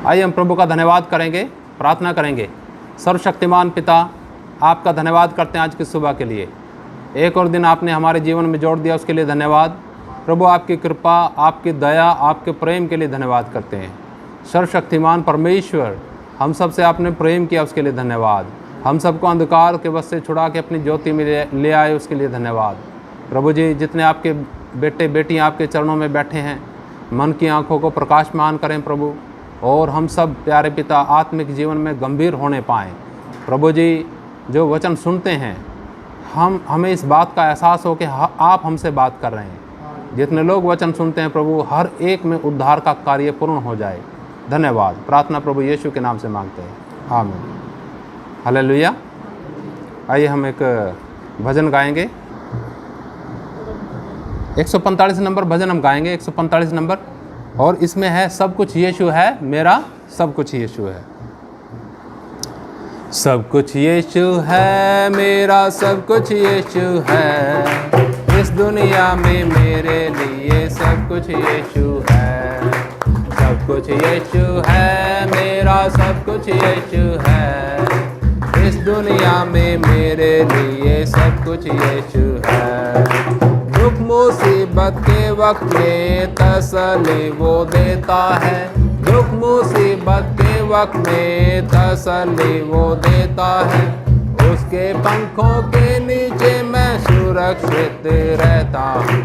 आइए हम प्रभु का धन्यवाद करेंगे, प्रार्थना करेंगे। सर्वशक्तिमान पिता, आपका धन्यवाद करते हैं आज की सुबह के लिए। एक और दिन आपने हमारे जीवन में जोड़ दिया, उसके लिए धन्यवाद। प्रभु आपकी कृपा, आपकी दया, आपके प्रेम के लिए धन्यवाद करते हैं। सर्वशक्तिमान परमेश्वर, हम सब से आपने प्रेम किया, उसके लिए धन्यवाद। हम सबको अंधकार के वश से छुड़ा के अपनी ज्योति में ले आए, उसके लिए धन्यवाद। प्रभु जी, जितने आपके बेटे बेटियां आपके चरणों में बैठे हैं, मन की आंखों को प्रकाशमान करें प्रभु, और हम सब प्यारे पिता आत्मिक जीवन में गंभीर होने पाएँ। प्रभु जी, जो वचन सुनते हैं, हमें इस बात का एहसास हो कि आप हमसे बात कर रहे हैं। जितने लोग वचन सुनते हैं प्रभु, हर एक में उद्धार का कार्य पूर्ण हो जाए। धन्यवाद। प्रार्थना प्रभु यीशु के नाम से मांगते हैं, आमीन। हालेलुया। आइए हम एक भजन गाएंगे। 145 नंबर भजन हम गाएंगे, 145 नंबर, और इसमें है सब कुछ यीशु है, मेरा सब कुछ यीशु है। सब कुछ यीशु है, मेरा सब कुछ यीशु है। इस दुनिया में मेरे लिए सब कुछ यीशु है। सब कुछ यीशु है, मेरा सब कुछ यीशु है। इस दुनिया में मेरे लिए सब कुछ यीशु है। दुख मुसीबत के वक्त में तसल्ली वो देता है। दुख मुसीबत के वक्त में तसल्ली वो देता है। उसके पंखों के नीचे मैं सुरक्षित रहता हूँ।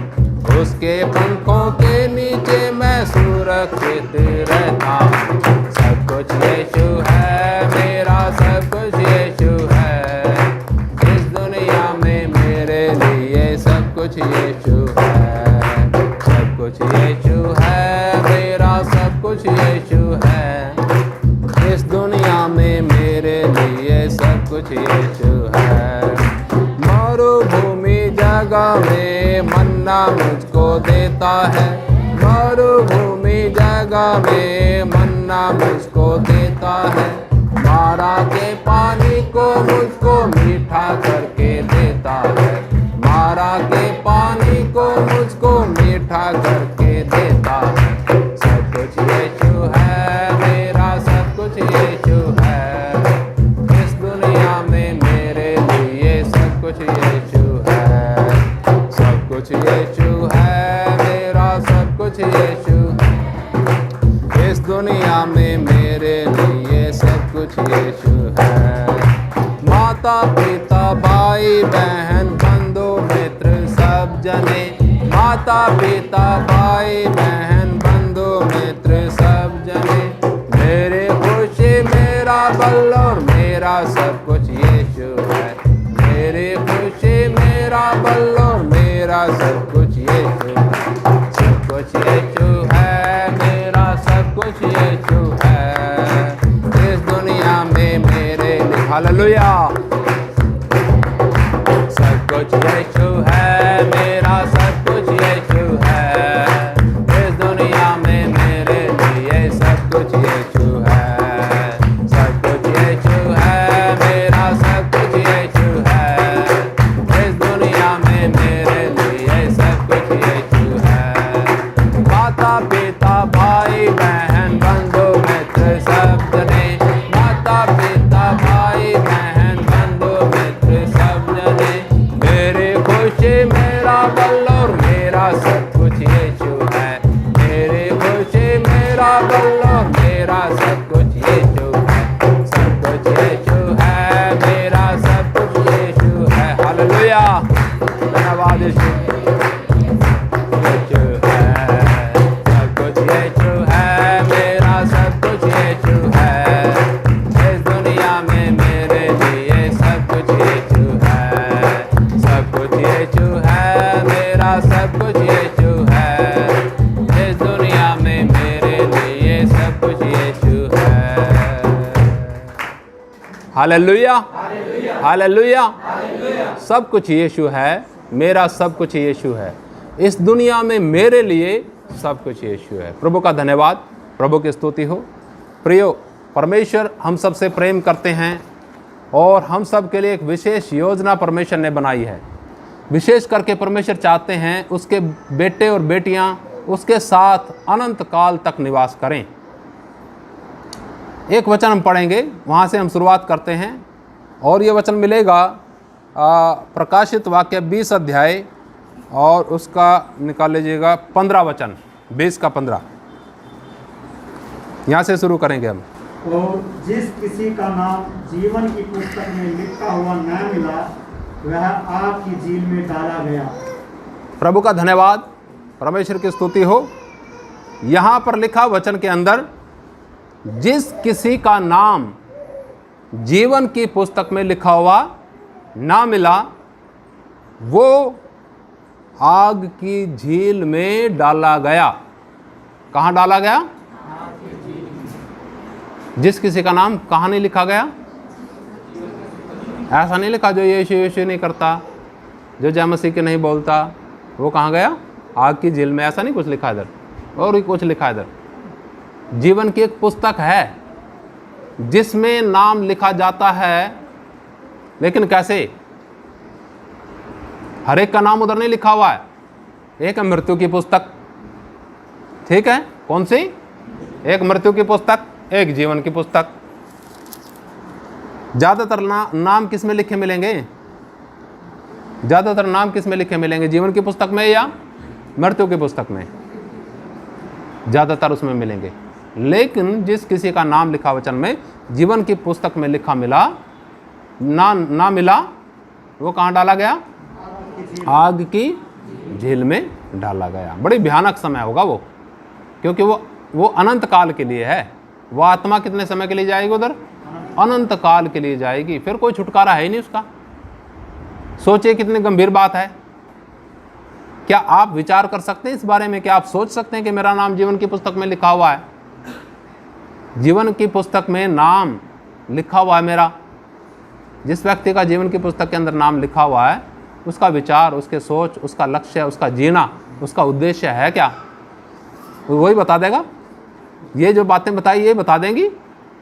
उसके पंखों के नीचे मैं सुरक्षित रहता हूँ। सब कुछ यीशु है, मेरा सब कुछ यीशु है। इस दुनिया में मेरे लिए सब कुछ यीशु है। सब कुछ यीशु है, मेरा सब कुछ यीशु है। इस दुनिया में मेरे लिए सब कुछ यीशु है। मरुभूमि जगह में मन्ना मुझको देता है। मरुभूमि जगह में मन्ना मुझको देता है। मारा के पानी को मुझको मीठा करके देता है। मारा के पानी को मुझको मीठा करके देता है। सब कुछ यीशु है, मेरा सब कुछ यीशु है। इस दुनिया में मेरे लिए सब कुछ यीशु है। सब कुछ यीशु है, मेरा सब कुछ यीशु है। इस दुनिया में मेरे लिए सब कुछ यीशु है। माता पिता भाई बहन बंधु मित्र सब जने। माता पिता भाई बहन बंधु मित्र सब जने। मेरे खुशी मेरा बल और मेरा सब कुछ यीशु है। मेरे खुशी मेरा बल और मेरा सब कुछ यीशु है। सब कुछ यीशु है, मेरा सब कुछ यीशु है। इस दुनिया में मेरे लिए हालेलुया। सब कुछ यीशु है, मेरा सब कुछ यीशु है। इस दुनिया में मेरे लिए सब कुछ यीशु है। सब कुछ यीशु है, मेरा सब कुछ यीशु है। इस दुनिया में मेरे लिए सब कुछ यीशु है। माता पिता भाई बहन बंधु मित्र सब जने। माता पिता भाई बहन बंधु मित्र सब जने। मेरे खुशी मेरा बल और मेरा सब कुछ यीशु है। मेरे खुशी मेरा बल और मेरा सब कुछ यीशु है। सब कुछ यीशु है, मेरा सब कुछ यीशु है। हालेलुया। धन्यवाद यीशु। यीशु है, सब कुछ यीशु है, मेरा सब कुछ यीशु है। इस दुनिया में मेरे लिए सब कुछ यीशु है। सब कुछ यीशु है, मेरा सब कुछ यीशु है। इस दुनिया में मेरे लिए सब कुछ यीशु है। Hallelujah, hallelujah. सब कुछ यीशु है, मेरा सब कुछ यीशु है। इस दुनिया में मेरे लिए सब कुछ यीशु है। प्रभु का धन्यवाद, प्रभु की स्तुति हो। प्रियो, परमेश्वर हम सब से प्रेम करते हैं और हम सब के लिए एक विशेष योजना परमेश्वर ने बनाई है। विशेष करके परमेश्वर चाहते हैं उसके बेटे और बेटियां उसके साथ अनंत काल तक निवास करें। एक वचन हम पढ़ेंगे, वहाँ से हम शुरुआत करते हैं। और ये वचन मिलेगा प्रकाशित वाक्य 20 अध्याय और उसका निकाल लीजिएगा 15 वचन, 20 का 15। यहाँ से शुरू करेंगे हम। और जिस किसी का नाम जीवन की पुस्तक में लिखा हुआ न मिला, वह आग की झील में डाला गया। प्रभु का धन्यवाद, परमेश्वर की स्तुति हो। यहाँ पर लिखा वचन के अंदर, जिस किसी का नाम जीवन की पुस्तक में लिखा हुआ ना मिला, वो आग की झील में डाला गया। कहाँ डाला गया? जिस किसी का नाम कहाँ नहीं लिखा गया? ऐसा नहीं लिखा जो यीशु यीशु नहीं करता, जो जय मसीह के नहीं बोलता, वो कहाँ गया? आग की झील में। ऐसा नहीं कुछ लिखा इधर, और भी कुछ लिखा इधर। जीवन की एक पुस्तक है जिसमें नाम लिखा जाता है, लेकिन कैसे? हर एक का नाम उधर नहीं लिखा हुआ है। एक है मृत्यु की पुस्तक, ठीक है? कौन सी? एक मृत्यु की पुस्तक, एक जीवन की पुस्तक। ज्यादातर नाम किस में लिखे मिलेंगे? ज्यादातर नाम किस में लिखे मिलेंगे? जीवन की पुस्तक में या मृत्यु की पुस्तक में? ज्यादातर उसमें मिलेंगे। लेकिन जिस किसी का नाम लिखा वचन में जीवन की पुस्तक में लिखा मिला ना मिला, वो कहाँ डाला गया? आग की झील में डाला गया। बड़ी भयानक समय होगा वो, क्योंकि वो अनंत काल के लिए है। वो आत्मा कितने समय के लिए जाएगी उधर? अनंत काल के लिए जाएगी। फिर कोई छुटकारा है ही नहीं उसका। सोचिए कितनी गंभीर बात है। क्या आप विचार कर सकते हैं इस बारे में? क्या आप सोच सकते हैं कि मेरा नाम जीवन की पुस्तक में लिखा हुआ है? जीवन की पुस्तक में नाम लिखा हुआ है मेरा। जिस व्यक्ति का जीवन की पुस्तक के अंदर नाम लिखा हुआ है, उसका विचार, उसके सोच, उसका लक्ष्य, उसका जीना, उसका उद्देश्य है क्या? वही बता देगा। ये जो बातें बताई, ये बता देंगी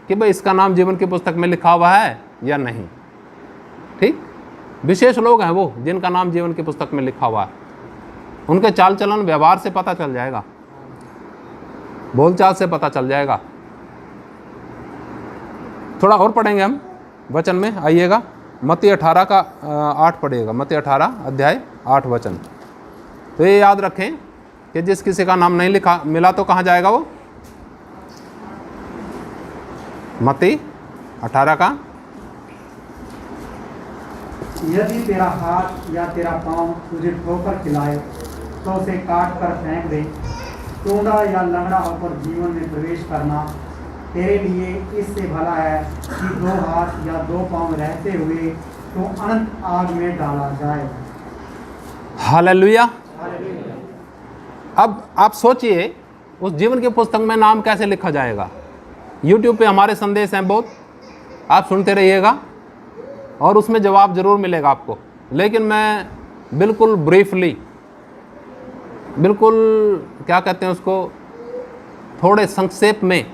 कि भाई इसका नाम जीवन की पुस्तक में लिखा हुआ है या नहीं। ठीक? विशेष लोग हैं वो जिनका नाम जीवन की पुस्तक में लिखा हुआ है। उनके चाल चलन व्यवहार से पता चल जाएगा, बोलचाल से पता चल जाएगा। थोड़ा और पढ़ेंगे हम वचन में, आइएगा। मत्ती 18 का 8 पढ़िएगा। मत्ती 18 अध्याय 8 वचन। तो ये याद रखें कि जिस किसी का नाम नहीं लिखा मिला तो कहाँ जाएगा वो? मत्ती 18 का। यदि तेरा हाथ या तेरा पांव तुझे ठोकर खिलाए तो उसे काट कर फेंक दे। टूंडा या लंगड़ा होकर जीवन में प्रवेश करना तेरे लिए इससे भला है कि 2 हाथ या 2 पांव रहते हुए तो अनंत आग में डाला जाए। हालेलुया। अब आप सोचिए उस जीवन की पुस्तक में नाम कैसे लिखा जाएगा। YouTube पे हमारे संदेश हैं बहुत, आप सुनते रहिएगा और उसमें जवाब जरूर मिलेगा आपको। लेकिन मैं बिल्कुल ब्रीफली, बिल्कुल क्या कहते हैं उसको, थोड़े संक्षेप में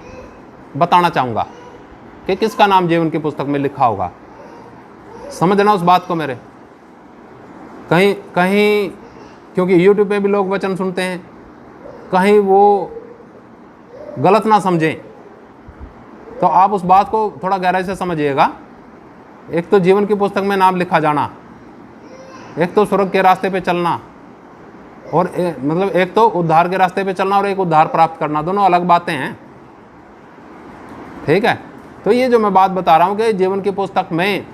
बताना चाहूँगा कि किसका नाम जीवन की पुस्तक में लिखा होगा। समझना उस बात को मेरे। कहीं कहीं क्योंकि YouTube पे भी लोग वचन सुनते हैं, कहीं वो गलत ना समझें, तो आप उस बात को थोड़ा गहराई से समझिएगा। एक तो जीवन की पुस्तक में नाम लिखा जाना, एक तो स्वर्ग के रास्ते पे चलना, और मतलब एक तो उद्धार के रास्ते पे चलना और एक उद्धार प्राप्त करना, दोनों अलग बातें हैं। ठीक है? तो ये जो मैं बात बता रहा हूँ कि जीवन की पुस्तक में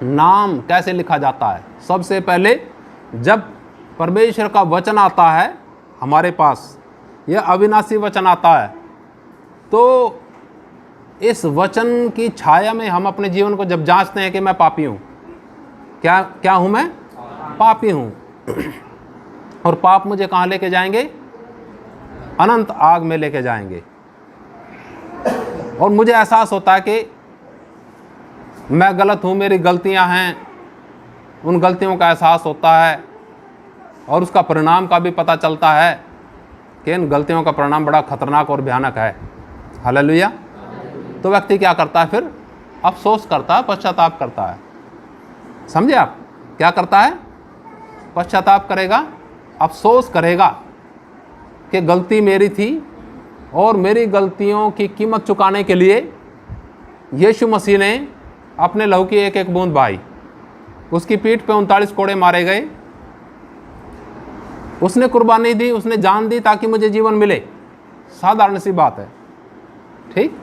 नाम कैसे लिखा जाता है। सबसे पहले जब परमेश्वर का वचन आता है हमारे पास, यह अविनाशी वचन आता है, तो इस वचन की छाया में हम अपने जीवन को जब जांचते हैं कि मैं पापी हूँ, क्या हूँ मैं? पापी हूँ। और पाप मुझे कहाँ लेके जाएंगे? अनंत आग में लेके जाएंगे। और मुझे एहसास होता है कि मैं गलत हूँ, मेरी गलतियाँ हैं, उन गलतियों का एहसास होता है और उसका परिणाम का भी पता चलता है कि इन गलतियों का परिणाम बड़ा खतरनाक और भयानक है। हालेलुया। तो व्यक्ति क्या करता है फिर? अफसोस करता है, पश्चाताप करता है। समझे आप? क्या करता है? पश्चाताप करेगा, अफसोस करेगा कि गलती मेरी थी और मेरी गलतियों की कीमत चुकाने के लिए यीशु मसीह ने अपने लहू की एक एक बूंद बहाई, उसकी पीठ पे 39 कोड़े मारे गए, उसने कुर्बानी दी, उसने जान दी ताकि मुझे जीवन मिले। साधारण सी बात है, ठीक।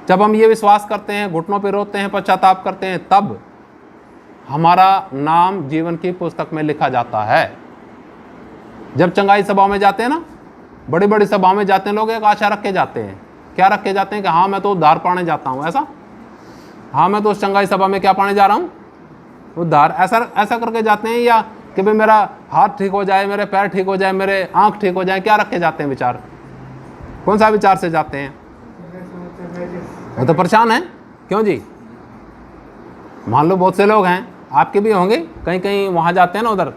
जब हम ये विश्वास करते हैं, घुटनों पे रोते हैं, पश्चाताप करते हैं, तब हमारा नाम जीवन की पुस्तक में लिखा जाता है। जब चंगाई सभा में जाते हैं ना, बड़ी बड़ी सभा में जाते हैं लोग, एक आशा रख के जाते हैं। क्या रख के जाते हैं? कि हाँ मैं तो उद्धार पाने जाता हूँ, ऐसा, हाँ मैं तो उस चंगाई सभा में क्या पाने जा रहा हूँ? उद्धार। ऐसा करके जाते हैं, या कि भाई मेरा हाथ ठीक हो जाए, मेरे पैर ठीक हो जाए, मेरे आँख ठीक हो जाए। क्या रख के जाते हैं विचार? कौन सा विचार से जाते हैं? वो तो परेशान है। क्यों जी? मान लो बहुत से लोग हैं, आपके भी होंगे, कहीं कहीं वहाँ जाते हैं ना, उधर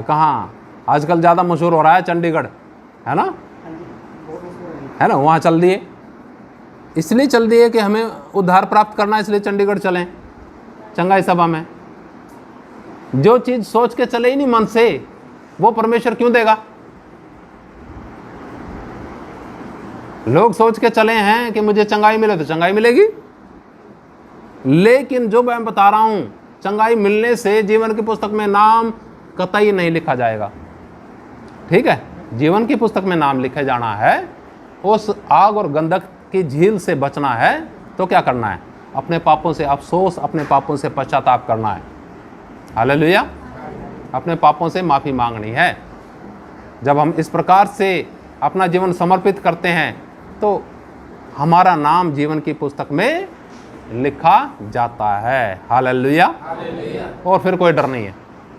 कहाँ आजकल ज़्यादा मशहूर हो रहा है, चंडीगढ़, है ना, वहाँ चल दिए। इसलिए चल दिए कि हमें उद्धार प्राप्त करना है, इसलिए चंडीगढ़ चलें चंगाई सभा में। जो चीज़ सोच के चले ही नहीं मन से, वो परमेश्वर क्यों देगा? लोग सोच के चले हैं कि मुझे चंगाई मिले तो चंगाई मिलेगी, लेकिन जो मैं बता रहा हूं, चंगाई मिलने से जीवन की पुस्तक में नाम कतई नहीं लिखा जाएगा। ठीक है, जीवन की पुस्तक में नाम लिखे जाना है, उस आग और गंधक की झील से बचना है। तो क्या करना है? अपने पापों से अफसोस, अपने पापों से पश्चाताप करना है। हालेलुया। अपने पापों से माफ़ी मांगनी है। जब हम इस प्रकार से अपना जीवन समर्पित करते हैं तो हमारा नाम जीवन की पुस्तक में लिखा जाता है। हालेलुया। और फिर कोई डर नहीं है।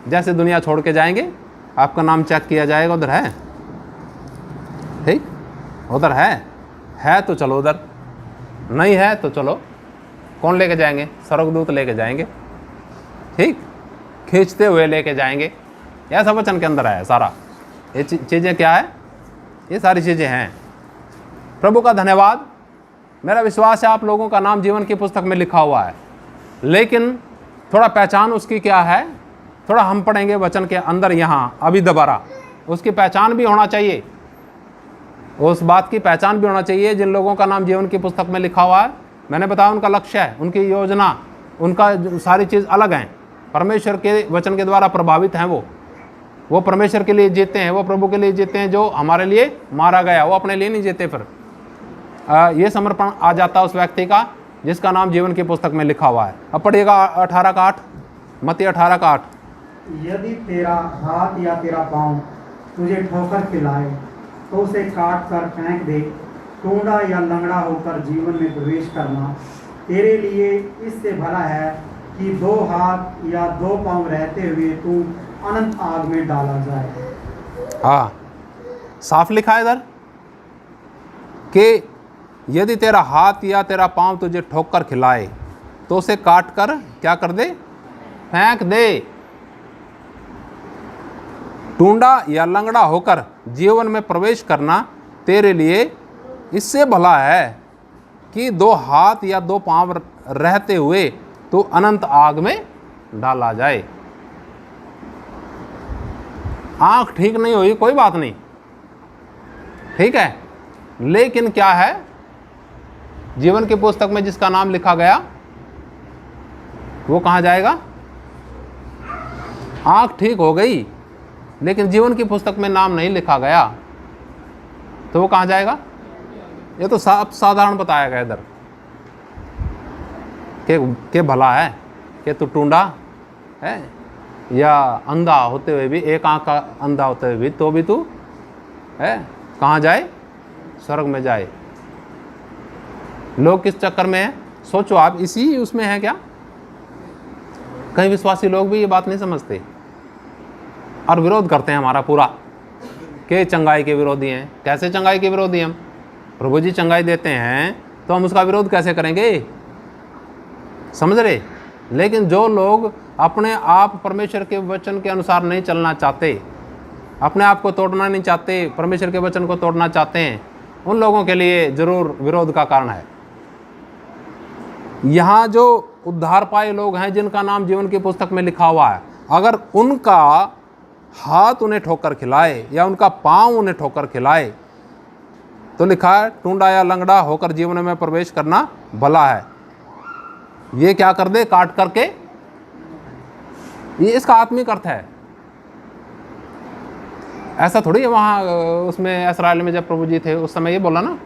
जैसे दुनिया छोड़ के जाएंगे, आपका नाम चेक किया जाएगा, उधर है, ठीक, उधर है तो चलो उधर, नहीं है तो चलो, कौन लेके जाएंगे? स्वर्गदूत लेके जाएंगे, ठीक, खींचते हुए लेके जाएंगे। ऐसा वचन के अंदर है सारा। ये चीज़ें क्या है? ये सारी चीज़ें हैं। प्रभु का धन्यवाद। मेरा विश्वास है आप लोगों का नाम जीवन की पुस्तक में लिखा हुआ है, लेकिन थोड़ा पहचान उसकी क्या है, थोड़ा हम पढ़ेंगे वचन के अंदर यहाँ अभी दोबारा। उसकी पहचान भी होना चाहिए, उस बात की पहचान भी होना चाहिए जिन लोगों का नाम जीवन की पुस्तक में लिखा हुआ है। मैंने बताया उनका लक्ष्य है, उनकी योजना, उनका सारी चीज़ अलग हैं। परमेश्वर के वचन के द्वारा प्रभावित हैं। वो परमेश्वर के लिए जीते हैं, वो प्रभु के लिए जीते हैं। जो हमारे लिए मारा गया, वो अपने लिए नहीं जीते। फिर ये समर्पण आ जाता है उस व्यक्ति का जिसका नाम जीवन की पुस्तक में लिखा हुआ है। अब पढ़िएगा 18 का 8, मत्ती 18 का 8। यदि तेरा हाथ या तेरा पाँव तुझे ठोकर खिलाए तो उसे काट कर फेंक दे। टूंडा या लंगड़ा होकर जीवन में प्रवेश करना तेरे लिए इससे भला है कि 2 हाथ या 2 पाँव रहते हुए तू अनंत आग में डाला जाए। हाँ, साफ लिखा है इधर कि यदि तेरा हाथ या तेरा पाँव तुझे ठोकर खिलाए तो उसे काट कर क्या कर दे? फेंक दे। टूंडा या लंगड़ा होकर जीवन में प्रवेश करना तेरे लिए इससे भला है कि 2 हाथ या 2 पाँव रहते हुए तो अनंत आग में डाला जाए। आँख ठीक नहीं हुई, कोई बात नहीं, ठीक है, लेकिन क्या है? जीवन की पुस्तक में जिसका नाम लिखा गया वो कहाँ जाएगा? आँख ठीक हो गई लेकिन जीवन की पुस्तक में नाम नहीं लिखा गया तो वो कहाँ जाएगा? ये तो साधारण बताया गया इधर के भला है कि तू टूंडा है या अंधा होते हुए भी, एक आँख का अंधा होते हुए भी, तो भी तू है कहाँ जाए? स्वर्ग में जाए। लोग किस चक्कर में हैं? सोचो आप, इसी उसमें है क्या? कई विश्वासी लोग भी ये बात नहीं समझते और विरोध करते हैं हमारा पूरा, कि चंगाई के विरोधी हैं। कैसे चंगाई के विरोधी हम? प्रभु जी चंगाई देते हैं तो हम उसका विरोध कैसे करेंगे? समझ रहे? लेकिन जो लोग अपने आप परमेश्वर के वचन के अनुसार नहीं चलना चाहते, अपने आप को तोड़ना नहीं चाहते, परमेश्वर के वचन को तोड़ना चाहते हैं, उन लोगों के लिए जरूर विरोध का कारण है। यहाँ जो उद्धार पाए लोग हैं जिनका नाम जीवन की पुस्तक में लिखा हुआ है, अगर उनका हाथ उन्हें ठोकर खिलाए या उनका पाँव उन्हें ठोकर खिलाए तो लिखा है टूंडा या लंगड़ा होकर जीवन में प्रवेश करना भला है। ये क्या कर दे, काट करके। ये इसका आत्मिक अर्थ है। ऐसा थोड़ी है वहाँ उसमें इस्राएल में जब प्रभु जी थे उस समय ये बोला ना,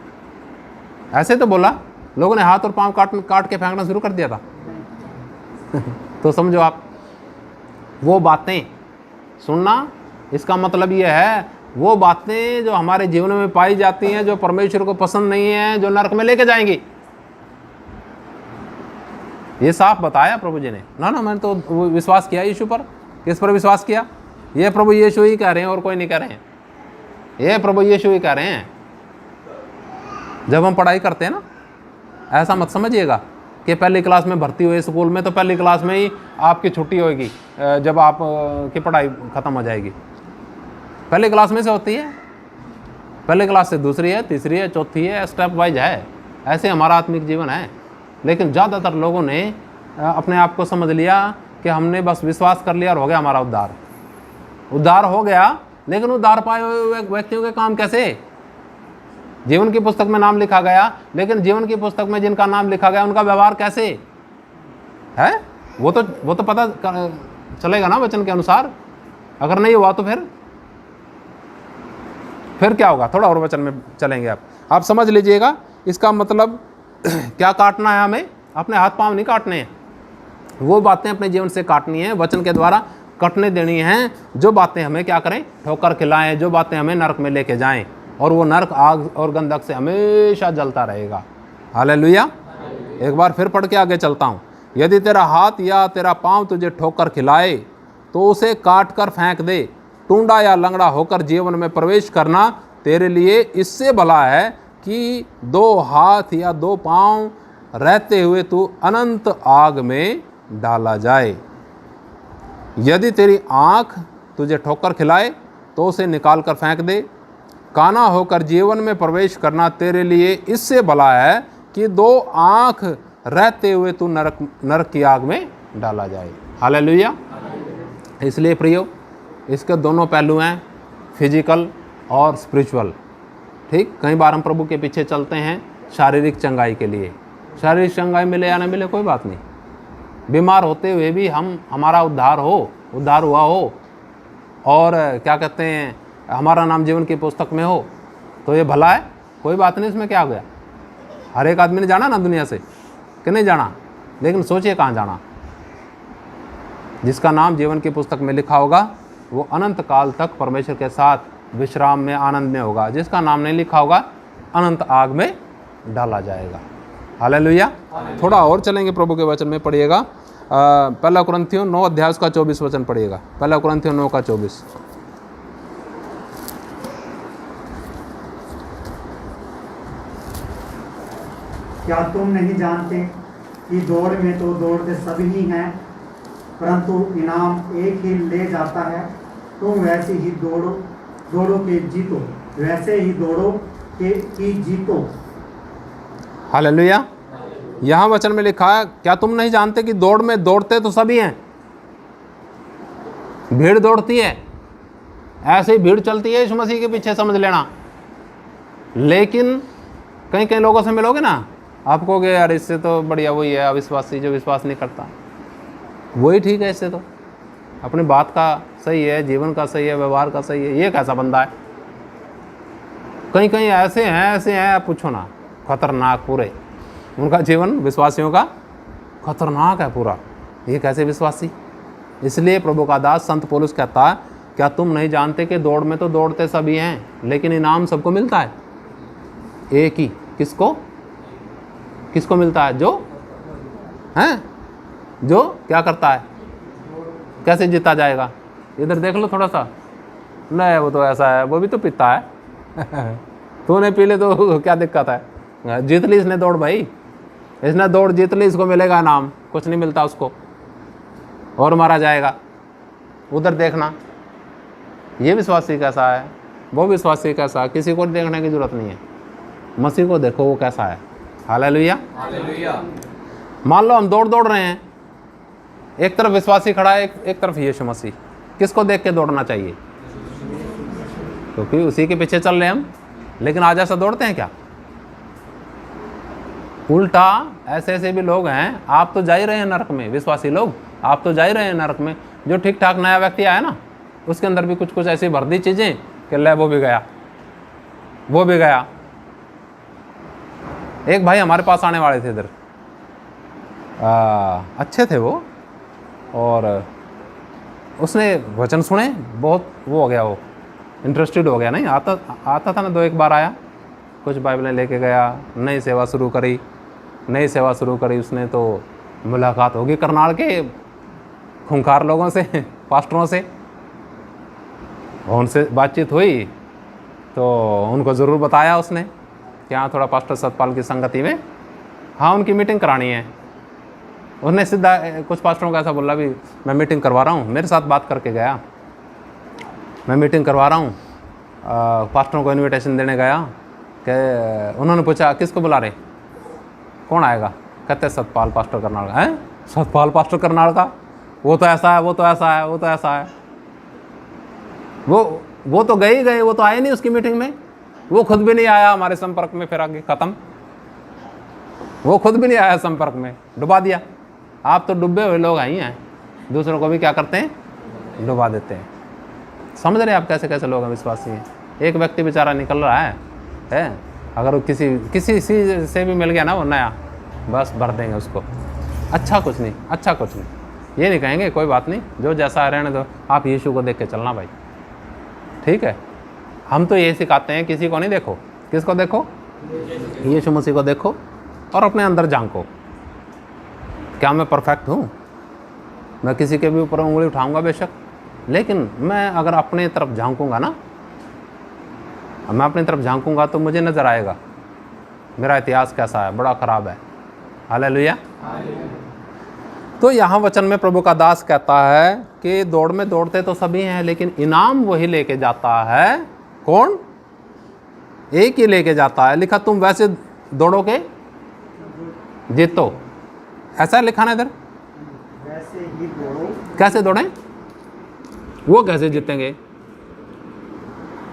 ऐसे तो बोला, लोगों ने हाथ और पांव काट के फेंकना शुरू कर दिया था। तो समझो आप, वो बातें सुनना, इसका मतलब ये है वो बातें जो हमारे जीवन में पाई जाती हैं, जो परमेश्वर को पसंद नहीं है, जो नरक में लेके जाएंगी। ये साफ बताया प्रभु जी ने ना। मैंने तो विश्वास किया यीशु पर। किस पर विश्वास किया? ये प्रभु यीशु ही कह रहे हैं और कोई नहीं कह रहे हैं। ये प्रभु यीशु ही कह रहे हैं। जब हम पढ़ाई करते हैं ना, ऐसा मत समझिएगा कि पहली क्लास में भर्ती हुए स्कूल में तो पहली क्लास में ही आपकी छुट्टी होगी, जब आप की पढ़ाई ख़त्म हो जाएगी। पहली क्लास में से होती है, पहली क्लास से दूसरी है, तीसरी है, चौथी है, स्टेप वाइज है। ऐसे हमारा आत्मिक जीवन है। लेकिन ज़्यादातर लोगों ने अपने आप को समझ लिया कि हमने बस विश्वास कर लिया और हो गया हमारा उद्धार। उद्धार हो गया, लेकिन उद्धार पाए हुए व्यक्तियों के काम कैसे? जीवन की पुस्तक में नाम लिखा गया, लेकिन जीवन की पुस्तक में जिनका नाम लिखा गया उनका व्यवहार कैसे है? वो तो पता चलेगा ना वचन के अनुसार। अगर नहीं हुआ तो फिर क्या होगा? थोड़ा और वचन में चलेंगे। आप समझ लीजिएगा इसका मतलब क्या काटना है हमें? अपने हाथ पांव नहीं काटने हैं, वो बातें अपने जीवन से काटनी है, वचन के द्वारा कटने देनी है। जो बातें हमें क्या करें? ठोकर खिलाएं, जो बातें हमें नरक में लेके जाएं, और वो नरक आग और गंधक से हमेशा जलता रहेगा। हालेलुया। एक बार फिर पढ़ के आगे चलता हूँ। यदि तेरा हाथ या तेरा पांव तुझे ठोकर खिलाए तो उसे काट कर फेंक दे। टूंडा या लंगड़ा होकर जीवन में प्रवेश करना तेरे लिए इससे भला है कि 2 हाथ या 2 पांव रहते हुए तू अनंत आग में डाला जाए। यदि तेरी आँख तुझे ठोकर खिलाए तो उसे निकाल कर फेंक दे। काना होकर जीवन में प्रवेश करना तेरे लिए इससे भला है कि 2 आँख रहते हुए तू नरक की आग में डाला जाए। हालेलुया। इसलिए प्रियो, इसके दोनों पहलू हैं, फिजिकल और स्पिरिचुअल। ठीक, कई बार हम प्रभु के पीछे चलते हैं शारीरिक चंगाई के लिए। शारीरिक चंगाई मिले या ना मिले कोई बात नहीं, बीमार होते हुए भी हमारा उद्धार हुआ हो और क्या कहते हैं हमारा नाम जीवन की पुस्तक में हो तो ये भला है, कोई बात नहीं। इसमें क्या हो गया? हर एक आदमी ने जाना ना दुनिया से कि नहीं जाना, लेकिन सोचिए कहाँ जाना। जिसका नाम जीवन की पुस्तक में लिखा होगा वो अनंत काल तक परमेश्वर के साथ विश्राम में, आनंद में होगा। जिसका नाम नहीं लिखा होगा अनंत आग में डाला जाएगा। हालेलुया। थोड़ा और चलेंगे प्रभु के वचन में, पढ़िएगा 1 कुरिन्थियों 9 अध्याय का 24 वचन पढ़िएगा। 1 कुरिन्थियों 9 का 24। क्या तुम नहीं जानते कि दौड़ में तो दौड़ते सभी ही हैं, परंतु इनाम एक ही ले जाता है। तुम वैसे ही दौड़ो के जीतो, वैसे ही दौड़ो कि जीतो। हालेलुया। यहाँ वचन में लिखा है, क्या तुम नहीं जानते कि दौड़ में दौड़ते तो सभी हैं। भीड़ दौड़ती है, ऐसे ही भीड़ चलती है यीशु मसीह के पीछे, समझ लेना। लेकिन कई लोगों से मिलोगे ना, आप कहोगे यार इससे तो बढ़िया वही है अविश्वासी जो विश्वास नहीं करता, वही ठीक है। इससे तो अपनी बात का सही है, जीवन का सही है, व्यवहार का सही है, ये कैसा बंदा है। कहीं ऐसे हैं पूछो ना, खतरनाक पूरे। उनका जीवन विश्वासियों का खतरनाक है पूरा। ये कैसे विश्वासी? इसलिए प्रभु का दास संत पौलुस कहता है, क्या तुम नहीं जानते कि दौड़ में तो दौड़ते सभी हैं, लेकिन इनाम सबको मिलता है एक ही। किसको मिलता है? जो क्या करता है। कैसे जीता जाएगा? इधर देख लो थोड़ा सा। नहीं वो तो ऐसा है, वो भी तो पीता है। तूने पी ले तो क्या दिक्कत है? जीत ली इसने दौड़ भाई, इसने दौड़ जीत ली, इसको मिलेगा इनाम। कुछ नहीं मिलता उसको, और मारा जाएगा। उधर देखना ये विश्वासी कैसा है, वो विश्वासी कैसा है, किसी को देखने की जरूरत नहीं है। मसीह को देखो वो कैसा है। हालेलुया। मान लो हम दौड़ रहे हैं, एक तरफ विश्वासी खड़ा है, एक तरफ यीशु मसीह। किसको देख के दौड़ना चाहिए? क्योंकि उसी के पीछे चल रहे हैं हम। लेकिन आज ऐसा दौड़ते हैं क्या? उल्टा ऐसे ऐसे भी लोग हैं, आप तो जा ही रहे हैं नरक में, विश्वासी लोग आप तो जा ही रहे हैं नरक में। जो ठीक ठाक नया व्यक्ति आया ना, उसके अंदर भी कुछ कुछ ऐसी भर दी चीज़ें कि ले वो भी गया, वो भी गया। एक भाई हमारे पास आने वाले थे इधर, अच्छे थे वो, और उसने वचन सुने, बहुत वो हो गया, वो इंटरेस्टेड हो गया। नहीं आता था ना, 2 एक बार आया, कुछ बाइबलें लेके गया, नई सेवा शुरू करी उसने। तो मुलाकात होगी करनाल के खूंखार लोगों से, पास्टरों से, उनसे बातचीत हुई तो उनको ज़रूर बताया उसने कि हाँ थोड़ा पास्टर सतपाल की संगति में हाँ उनकी मीटिंग करानी है। उसने सीधा कुछ पास्टरों को ऐसा बोला भी मैं मीटिंग करवा रहा हूँ, मेरे साथ बात करके गया, मैं मीटिंग करवा रहा हूँ। पास्टरों को इनविटेशन देने गया कि उन्होंने पूछा किसको बुला रहे, कौन आएगा? कहते सतपाल पास्टर करनाल का। हैं? सतपाल पास्टर करनाल का? वो तो ऐसा है, वो तो ऐसा है, वो तो ऐसा है। वो तो गए ही गए, वो तो आए नहीं उसकी मीटिंग में, वो खुद भी नहीं आया हमारे संपर्क में। फिर आगे खत्म, वो खुद भी नहीं आया संपर्क में, डुबा दिया। आप तो डूबे हुए लोग आई हैं, दूसरों को भी क्या करते हैं, डुबा देते हैं। समझ रहे हैं आप कैसे कैसे लोग हैं विश्वासी हैं। एक व्यक्ति बेचारा निकल रहा है अगर वो किसी से भी मिल गया ना वो नया, बस भर देंगे उसको। अच्छा कुछ नहीं, ये नहीं कहेंगे कोई बात नहीं, जो जैसा है रहने दो, आप यीशु को देख के चलना भाई, ठीक है। हम तो ये सिखाते हैं, किसी को नहीं देखो, किसको देखो? यीशु मसीह को देखो और अपने अंदर झांको। क्या मैं परफेक्ट हूँ? मैं किसी के भी ऊपर उंगली उठाऊंगा बेशक, लेकिन मैं अगर अपने तरफ झांकूंगा ना, मैं अपनी तरफ झांकूंगा तो मुझे नज़र आएगा मेरा इतिहास कैसा है, बड़ा ख़राब है। हालेलुया। तो यहाँ वचन में प्रभु का दास कहता है कि दौड़ में दौड़ते तो सभी हैं, लेकिन इनाम वही लेके जाता है। कौन? एक ही लेके जाता है। लिखा तुम वैसे दौड़ोगे जीतो, ऐसा लिखा ना इधर। वैसे ही दौड़ो। कैसे दौड़ें? वो कैसे जीतेंगे?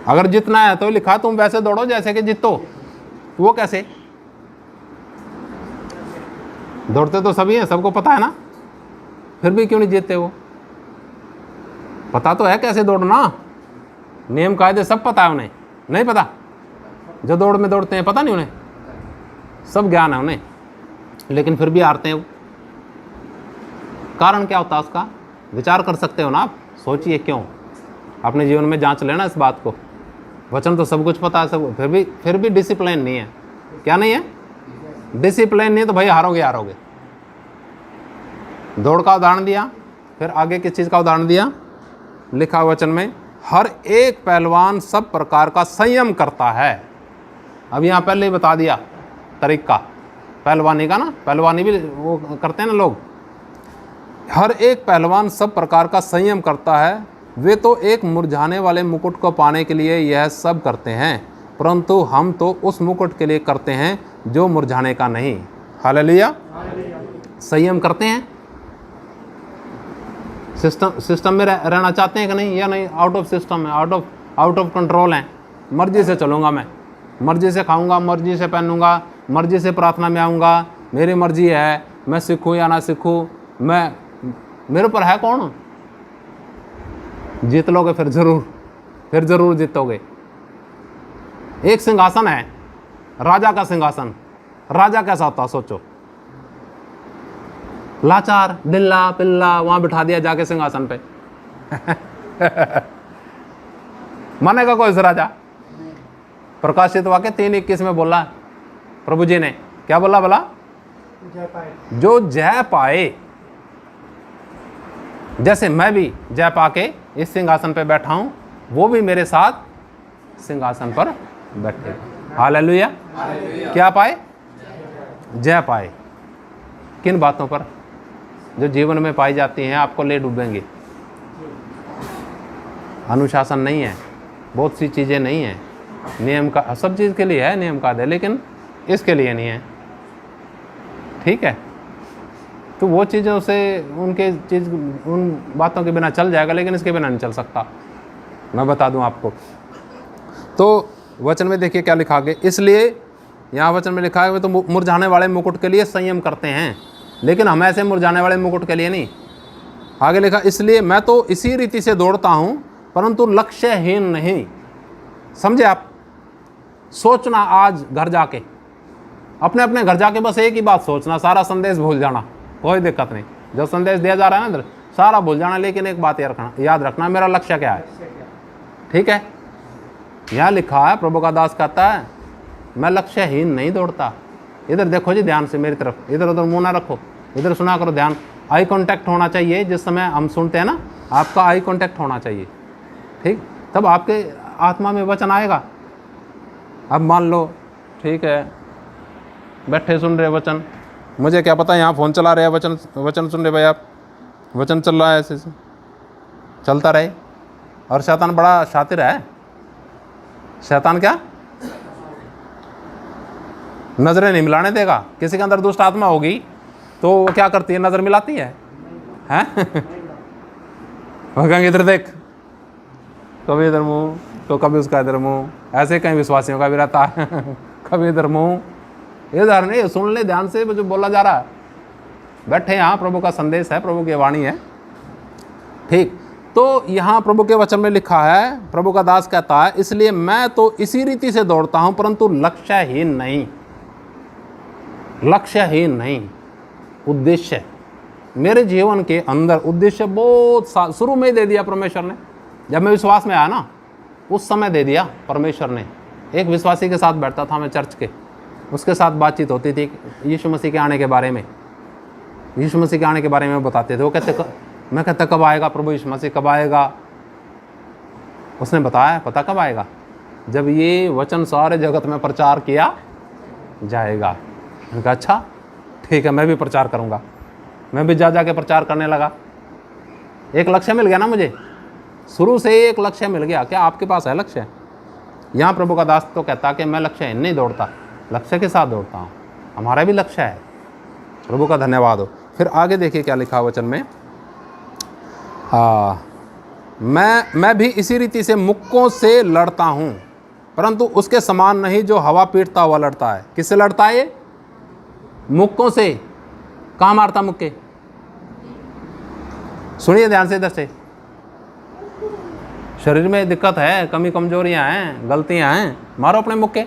अगर जीतना है तो लिखा तुम वैसे दौड़ो जैसे कि जीतो, वो कैसे? दौड़ते तो सभी हैं, सबको पता है ना, फिर भी क्यों नहीं जीतते? वो पता तो है कैसे दौड़ना, नियम कायदे सब पता है उन्हें, नहीं पता? जो दौड़ में दौड़ते हैं पता नहीं उन्हें, सब ज्ञान है उन्हें, लेकिन फिर भी हारते हैं वो। कारण क्या होता है उसका? विचार कर सकते हो ना आप, सोचिए क्यों, अपने जीवन में जांच लेना इस बात को। वचन तो सब कुछ पता है सब, फिर भी डिसिप्लिन नहीं है। क्या नहीं है? डिसिप्लिन नहीं है तो भाई हारोगे। दौड़ का उदाहरण दिया, फिर आगे किस चीज़ का उदाहरण दिया? लिखा वचन में हर एक पहलवान सब प्रकार का संयम करता है। अब यहाँ पहले ही बता दिया तरीका पहलवानी का ना, पहलवानी भी वो करते हैं ना लोग। हर एक पहलवान सब प्रकार का संयम करता है। वे तो एक मुरझाने वाले मुकुट को पाने के लिए यह सब करते हैं, परंतु हम तो उस मुकुट के लिए करते हैं जो मुरझाने का नहीं। हालेलुया। संयम करते हैं, सिस्टम में रहना चाहते हैं कि नहीं, या नहीं आउट ऑफ सिस्टम है, आउट ऑफ कंट्रोल है। मर्जी से चलूँगा मैं, मर्जी से खाऊंगा, मर्जी से पहनूंगा, मर्जी से प्रार्थना में आऊँगा, मेरी मर्जी है, मैं सीखूँ या ना सीखूँ, मैं मेरे ऊपर है। कौन? जीत लोगे फिर जरूर जीतोगे। एक सिंहासन है, राजा का सिंहासन। राजा कैसा होता सोचो, लाचार ढिल्ला पिल्ला वहां बिठा दिया जाके सिंहासन पे मानेगा कोई इस राजा? प्रकाशित वाक्य 3:21 में बोला प्रभु जी ने, क्या बोला? जो जय पाए, जैसे मैं भी जय पाके इस सिंहासन पे बैठा हूं, वो भी मेरे साथ सिंहासन पर बैठे। हालेलुया। क्या पाए? जय पाए। किन बातों पर? जो जीवन में पाई जाती हैं, आपको ले डूबेंगे। अनुशासन नहीं है, बहुत सी चीज़ें नहीं हैं, नियम का सब चीज़ के लिए है नियम का, लेकिन इसके लिए नहीं है, ठीक है। तो वो चीज़ों से उन बातों के बिना चल जाएगा, लेकिन इसके बिना नहीं चल सकता। मैं बता दूं आपको। तो वचन में देखिए क्या लिखा गया, इसलिए यहाँ वचन में लिखा है वे तो मुरझाने वाले मुकुट के लिए संयम करते हैं, लेकिन हम ऐसे मुरझाने वाले मुकुट के लिए नहीं। आगे लिखा, इसलिए मैं तो इसी रीति से दौड़ता हूँ परंतु लक्ष्यहीन नहीं। समझे आप? सोचना आज घर जाके, अपने अपने घर जाके बस एक ही बात सोचना, सारा संदेश भूल जाना, कोई दिक्कत नहीं। जो संदेश दिया जा रहा है ना इधर सारा भूल जाना, लेकिन एक बात याद रखना, मेरा लक्ष्य क्या है। ठीक है? यहाँ लिखा है, प्रभु का दास कहता है मैं लक्ष्यहीन नहीं दौड़ता। इधर देखो जी ध्यान से मेरी तरफ, इधर उधर मुंह ना रखो, इधर सुना करो, ध्यान। आई कांटेक्ट होना चाहिए, जिस समय हम सुनते हैं ना आपका आई कांटेक्ट होना चाहिए, ठीक? तब आपके आत्मा में वचन आएगा। अब मान लो ठीक है बैठे सुन रहे वचन, मुझे क्या पता यहाँ फ़ोन चला रहे हैं, वचन सुन रहे भाई आप, वचन चल रहा है ऐसे से चलता रहे। और शैतान बड़ा शातिर है। शैतान क्या नज़रें नहीं मिलाने देगा। किसी के अंदर दुष्ट आत्मा होगी तो वो क्या करती है, नज़र मिलाती है, हैं? वो कहेंगे इधर देख, कभी इधर मुँह तो कभी उसका इधर मुँह, ऐसे कहीं विश्वासियों का भी रहता है कभी इधर मुँह, इधर नहीं। सुन ले ध्यान से जो बोला जा रहा है। बैठे यहाँ प्रभु का संदेश है, प्रभु की वाणी है, ठीक? तो यहाँ प्रभु के वचन में लिखा है, प्रभु का दास कहता है इसलिए मैं तो इसी रीति से दौड़ता हूँ परंतु लक्ष्यहीन नहीं। लक्ष्यहीन नहीं, उद्देश्य मेरे जीवन के अंदर उद्देश्य बहुत शुरू में ही दे दिया परमेश्वर ने। जब मैं विश्वास में आया ना उस समय दे दिया परमेश्वर ने। एक विश्वासी के साथ बैठता था मैं चर्च के, उसके साथ बातचीत होती थी यीशु मसीह के आने के बारे में, यीशु मसीह के आने के बारे में बताते थे। वो कहते, मैं कहता कब आएगा प्रभु यीशु मसीह, कब आएगा? उसने बताया पता कब आएगा, जब ये वचन सारे जगत में प्रचार किया जाएगा। मैंने कहा अच्छा ठीक है, मैं भी प्रचार करूँगा। मैं भी जा के प्रचार करने लगा। एक लक्ष्य मिल गया ना मुझे, शुरू से एक लक्ष्य मिल गया। क्या आपके पास है लक्ष्य? यहाँ प्रभु का दास तो कहता कि मैं लक्ष्य नहीं दौड़ता, लक्ष्य के साथ दौड़ता हूँ। हमारा भी लक्ष्य है, प्रभु का धन्यवाद हो। फिर आगे देखिए क्या लिखा वचन में, मैं भी इसी रीति से मुक्कों से लड़ता हूँ परंतु उसके समान नहीं जो हवा पीटता हुआ लड़ता है। किससे लड़ता है ये? मुक्कों से। कहाँ मारता मुक्के? सुनिए ध्यान से इधर से। शरीर में दिक्कत है, कमी कमजोरियां हैं, गलतियां हैं, मारो अपने मुक्के।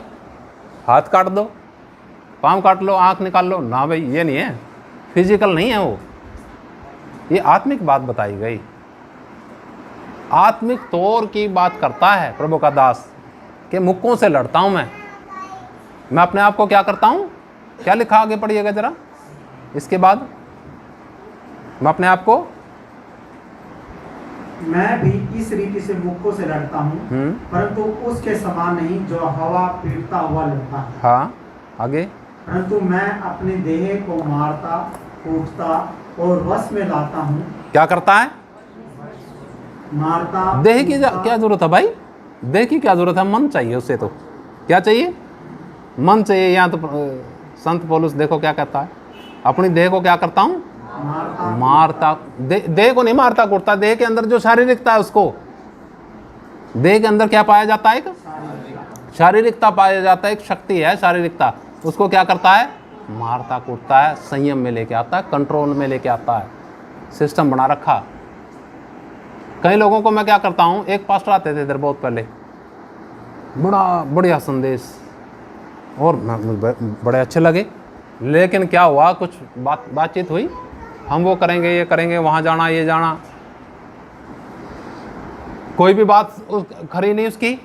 हाथ काट दो, पाँव काट लो, आंख निकाल लो, ना भाई ये नहीं है, फिजिकल नहीं है वो, ये आत्मिक बात बताई गई। आत्मिक तौर की बात करता है प्रभु का दास कि मुक्कों से लड़ता हूं मैं अपने आप को क्या करता हूं? क्या लिखा आगे पढ़िएगा जरा इसके बाद। मैं अपने आप को, मैं भी इस रीति से मुक्कों से लड़ता हूँ परंतु उसके समान नहीं जो हवा पीटता हुआ लड़ता है। हाँ आगे, परंतु मैं अपने देह को मारता कूटता और वश में लाता हूँ। क्या करता है? मारता। देह की क्या जरूरत है भाई? देह की क्या जरूरत है? मन चाहिए उससे। तो क्या चाहिए? मन चाहिए। यहाँ तो संत पौलुस देखो क्या कहता है, अपनी देह को क्या करता हूँ? मारता। देह को नहीं मारता कूटता, देह के अंदर जो शारीरिकता है उसको। देह के अंदर क्या पाया जाता है? एक शारीरिकता पाया जाता है, एक शक्ति है शारीरिकता, उसको क्या करता है? मारता कूटता है, संयम में लेके आता है, कंट्रोल में लेके आता है, सिस्टम बना रखा। कई लोगों को मैं क्या करता हूँ, एक पास्टर आते थे इधर बहुत पहले, बड़ा बढ़िया संदेश और बड़े अच्छे लगे, लेकिन क्या हुआ, कुछ बातचीत हुई, हम वो करेंगे ये करेंगे, वहाँ जाना ये जाना, कोई भी बात खरी नहीं उसकी।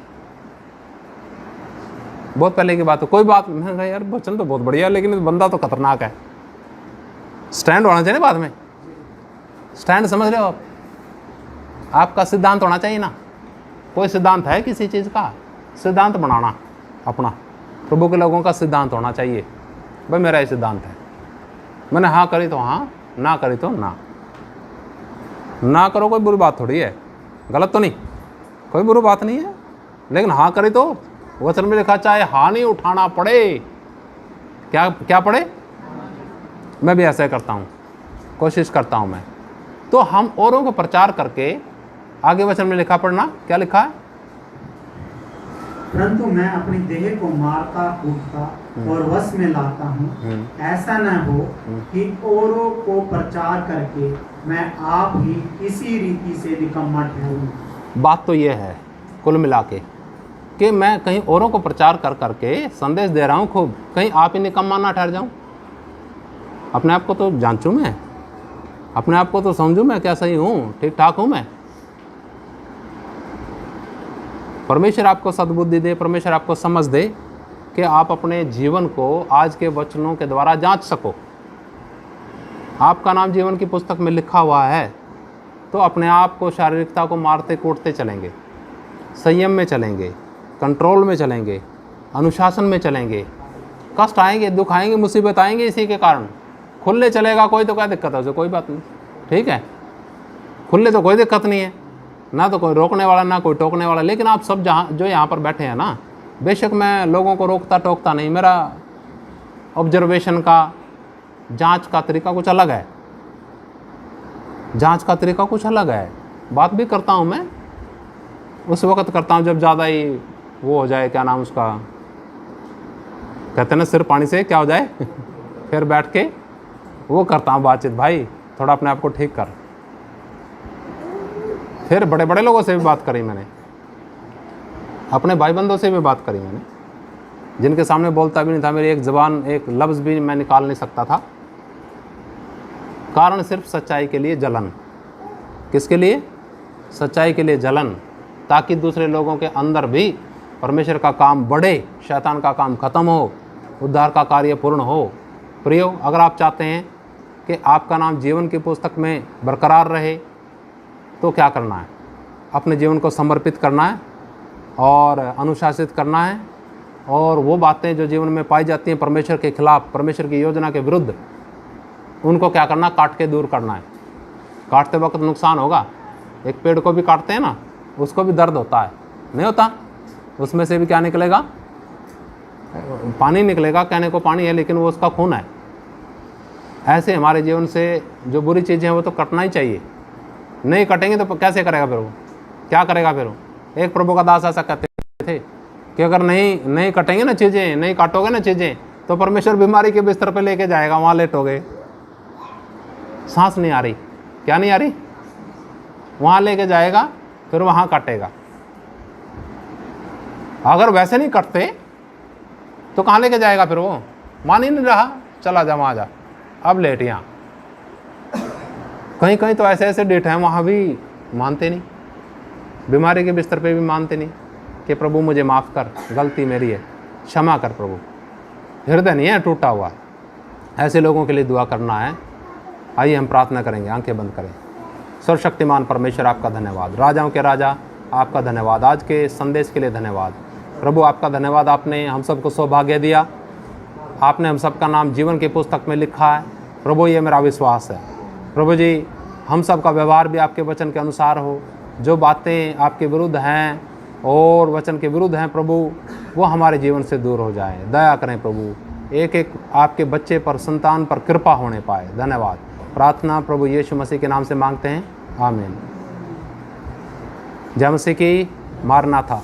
बहुत पहले की बात है, कोई बात, मैं कहा यार वचन तो बहुत बढ़िया है लेकिन बंदा तो खतरनाक है। स्टैंड होना चाहिए बाद में, स्टैंड समझ रहे हो आप? आपका सिद्धांत होना चाहिए ना। कोई सिद्धांत है किसी चीज़ का, सिद्धांत बनाना अपना, प्रभु के लोगों का सिद्धांत होना चाहिए। भाई मेरा ये सिद्धांत है, मैंने हाँ करी तो हाँ, ना करी तो ना करो, कोई बुरी बात थोड़ी है, गलत तो नहीं, कोई बुरी बात नहीं है, लेकिन हाँ करी तो वचन में लिखा चाहे हानि उठाना पड़े, क्या पड़े। मैं भी ऐसे करता हूँ, कोशिश करता हूँ मैं। तो हम औरों को प्रचार करके, आगे वचन में लिखा पढ़ना, क्या लिखा है? परंतु मैं अपनी देह को मारता कूटता और वश में लाता हूँ। ऐसा न हो कि औरों को प्रचार करके मैं आप ही इसी रीति से निकम्मा ठहरूं। बात तो ये है कुल मिला के कि मैं कहीं औरों को प्रचार कर करके संदेश दे रहा हूँ खूब, कहीं आप ही निकम्मा ना ठहर जाऊँ। अपने आप को तो जांचूँ मैं, अपने आप को तो समझूँ मैं क्या सही हूँ, ठीक ठाक हूँ मैं। परमेश्वर आपको सद्बुद्धि दे, परमेश्वर आपको समझ दे कि आप अपने जीवन को आज के वचनों के द्वारा जांच सको। आपका नाम जीवन की पुस्तक में लिखा हुआ है, तो अपने आप को शारीरिकता को मारते कूटते चलेंगे, संयम में चलेंगे, कंट्रोल में चलेंगे, अनुशासन में चलेंगे। कष्ट आएंगे, दुख आएंगे, मुसीबत आएंगे, इसी के कारण खुले चलेगा कोई तो क्या दिक्कत है उसे, कोई बात नहीं, ठीक है। खुले तो कोई दिक्कत नहीं है, ना तो कोई रोकने वाला ना कोई टोकने वाला। लेकिन आप सब जहाँ जो यहाँ पर बैठे हैं ना, बेशक मैं लोगों को रोकता टोकता नहीं, मेरा ऑब्जर्वेशन का जांच का तरीका कुछ अलग है, जांच का तरीका कुछ अलग है। बात भी करता हूँ मैं, उस वक्त करता हूँ जब ज़्यादा ही वो हो जाए, क्या नाम उसका कहते हैं ना, सिर पानी से क्या हो जाए फिर बैठ के वो करता हूँ बातचीत, भाई थोड़ा अपने आप को ठीक कर। फिर बड़े बड़े लोगों से भी बात करी मैंने, अपने भाई बंधों से भी बात करी मैंने, जिनके सामने बोलता भी नहीं था, मेरी एक ज़बान एक लफ्ज़ भी मैं निकाल नहीं सकता था। कारण सिर्फ सच्चाई के लिए जलन। किसके लिए? सच्चाई के लिए जलन, ताकि दूसरे लोगों के अंदर भी परमेश्वर का काम बढ़े, शैतान का काम ख़त्म हो, उद्धार का कार्य पूर्ण हो। प्रियो, अगर आप चाहते हैं कि आपका नाम जीवन की पुस्तक में बरकरार रहे तो क्या करना है? अपने जीवन को समर्पित करना है और अनुशासित करना है, और वो बातें जो जीवन में पाई जाती हैं परमेश्वर के खिलाफ, परमेश्वर की योजना के विरुद्ध, उनको क्या करना? काट के दूर करना है। काटते वक्त नुकसान होगा, एक पेड़ को भी काटते हैं ना, उसको भी दर्द होता है, नहीं होता? उसमें से भी क्या निकलेगा? पानी निकलेगा, कहने को पानी है लेकिन वो उसका खून है। ऐसे हमारे जीवन से जो बुरी चीज़ें हैं वो तो कटना ही चाहिए। नहीं कटेंगे तो कैसे करेगा फिर वो, क्या करेगा फिर वो? एक प्रभु का दास ऐसा कहते थे कि अगर नहीं कटेंगे ना चीज़ें, नहीं काटोगे ना चीज़ें, तो परमेश्वर बीमारी के बिस्तर पे लेके जाएगा, वहाँ लेटोगे, सांस नहीं आ रही, क्या नहीं आ रही, वहाँ लेके जाएगा, फिर वहाँ काटेगा। अगर वैसे नहीं कटते तो कहाँ लेके जाएगा फिर वो? मान ही नहीं रहा, चला जा वहाँ जा, अब लेट यहाँ। कहीं कहीं तो ऐसे ऐसे डेट हैं वहाँ भी मानते नहीं, बीमारी के बिस्तर पे भी मानते नहीं कि प्रभु मुझे माफ़ कर, गलती मेरी है, क्षमा कर प्रभु। हृदय नहीं है टूटा हुआ। ऐसे लोगों के लिए दुआ करना है। आइए हम प्रार्थना करेंगे, आंखें बंद करें। सर्वशक्तिमान परमेश्वर आपका धन्यवाद, राजाओं के राजा आपका धन्यवाद, आज के संदेश के लिए धन्यवाद प्रभु, आपका धन्यवाद। आपने हम सबको सौभाग्य दिया, आपने हम सबका नाम जीवन की पुस्तक में लिखा है प्रभु, ये मेरा विश्वास है प्रभु जी। हम सब का व्यवहार भी आपके वचन के अनुसार हो, जो बातें आपके विरुद्ध हैं और वचन के विरुद्ध हैं प्रभु, वो हमारे जीवन से दूर हो जाए। दया करें प्रभु, एक एक आपके बच्चे पर, संतान पर कृपा होने पाए। धन्यवाद। प्रार्थना प्रभु यीशु मसीह के नाम से मांगते हैं, आमीन। जय मसीह की। मारनाथा।